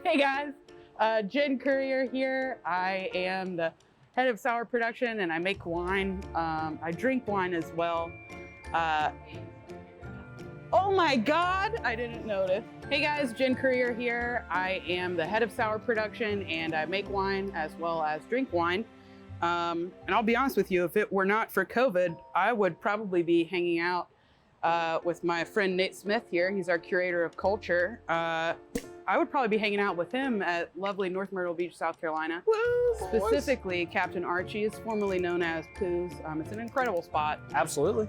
Hey guys, Jen Courier here. I am the head of sour production and I make wine. I drink wine as well. Oh my God, I didn't notice. Hey guys, Jen Courier here. I am the head of sour production and I make wine as well as drink wine. And I'll be honest with you, if it were not for COVID, I would probably be hanging out with my friend Nate Smith here. He's our curator of culture. I would probably be hanging out with him at lovely North Myrtle Beach, South Carolina. Woo, Specifically, Captain Archie's, formerly known as Pooh's. It's an incredible spot. Absolutely.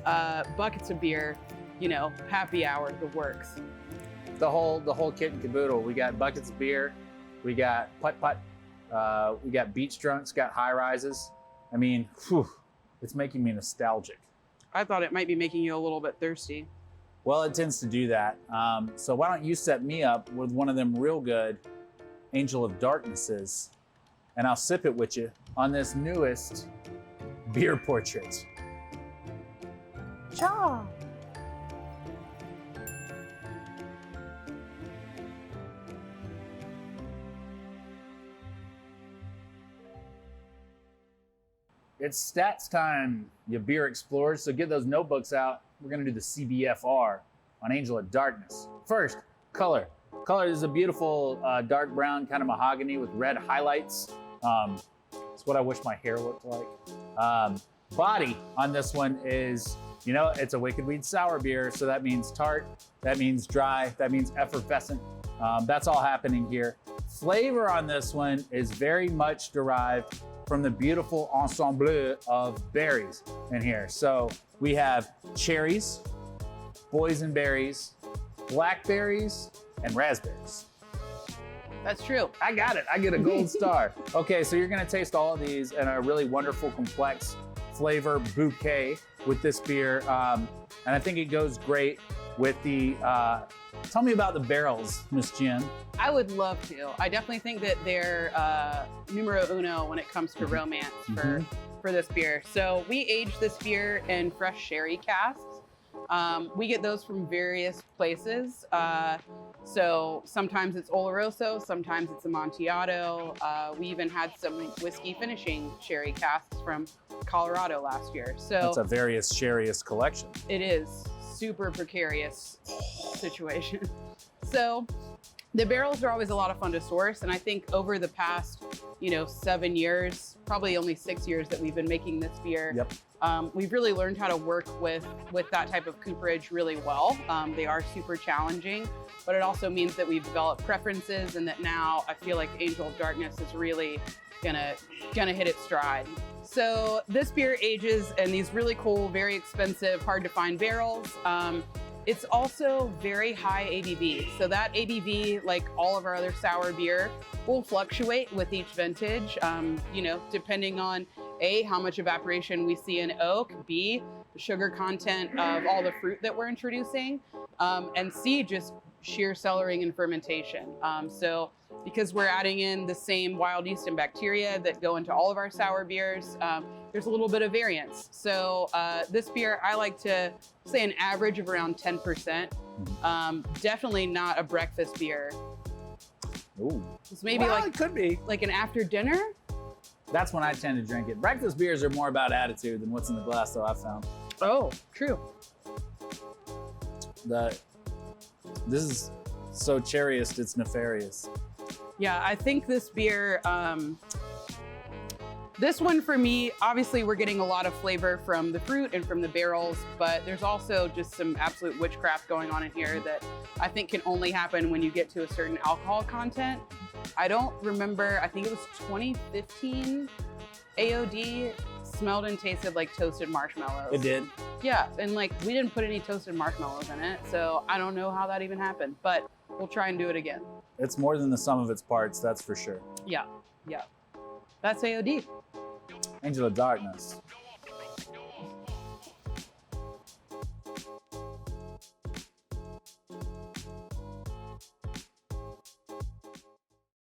Buckets of beer, you know, happy hour, the works. The whole kit and caboodle. We got buckets of beer, we got putt-putt, we got beach drunks, got high rises. I mean, whew, it's making me nostalgic. I thought it might be making you a little bit thirsty. Well, it tends to do that. So why don't you set me up with one of them real good Angel of Darknesses, and I'll sip it with you on this newest beer Portraits. Cha! It's stats time, you beer explorers. So get those notebooks out. We're gonna do the CBFR on Angel of Darkness. First, color. Color is a beautiful dark brown, kind of mahogany with red highlights. It's what I wish my hair looked like. Body on this one is, you know, it's a Wicked Weed sour beer. So that means tart, that means dry, that means effervescent. That's all happening here. Flavor on this one is very much derived from the beautiful ensemble of berries in here. So we have cherries, boysenberries, blackberries, and raspberries. That's true. I got it, I get a gold star. Okay, so you're gonna taste all of these in a really wonderful, complex flavor bouquet with this beer. And I think it goes great with the, tell me about the barrels, Miss Jen. I would love to. I definitely think that they're numero uno when it comes to romance for this beer. So we age this beer in fresh sherry casks. We get those from various places. So sometimes it's Oloroso, sometimes it's Amontillado. We even had some whiskey finishing sherry casks from Colorado last year. So that's a various sherryist collection. It is super precarious situation. So the barrels are always a lot of fun to source. And I think over the past, 7 years, probably only 6 years that we've been making this beer, we've really learned how to work with that type of cooperage really well. They are super challenging, but it also means that we've developed preferences and that now I feel like Angel of Darkness is really gonna hit its stride. So this beer ages in these really cool, very expensive, hard to find barrels. It's also very high ABV. So that ABV, like all of our other sour beer, will fluctuate with each vintage, depending on A, how much evaporation we see in oak, B, the sugar content of all the fruit that we're introducing, and C, just sheer cellaring and fermentation. So because we're adding in the same wild yeast and bacteria that go into all of our sour beers, there's a little bit of variance. So this beer, I like to say an average of around 10%. Definitely not a breakfast beer. Ooh. It's maybe it could be. Like an after dinner. That's when I tend to drink it. Breakfast beers are more about attitude than what's in the glass, though, I've found. Oh, true. This is so cherryist, it's nefarious. Yeah, I think this beer, this one for me, obviously we're getting a lot of flavor from the fruit and from the barrels, but there's also just some absolute witchcraft going on in here that I think can only happen when you get to a certain alcohol content. I don't remember, I think it was 2015 AOD smelled and tasted like toasted marshmallows. It did. Yeah, and we didn't put any toasted marshmallows in it, so I don't know how that even happened, but we'll try and do it again. It's more than the sum of its parts, that's for sure. Yeah. That's AOD. Angel of Darkness.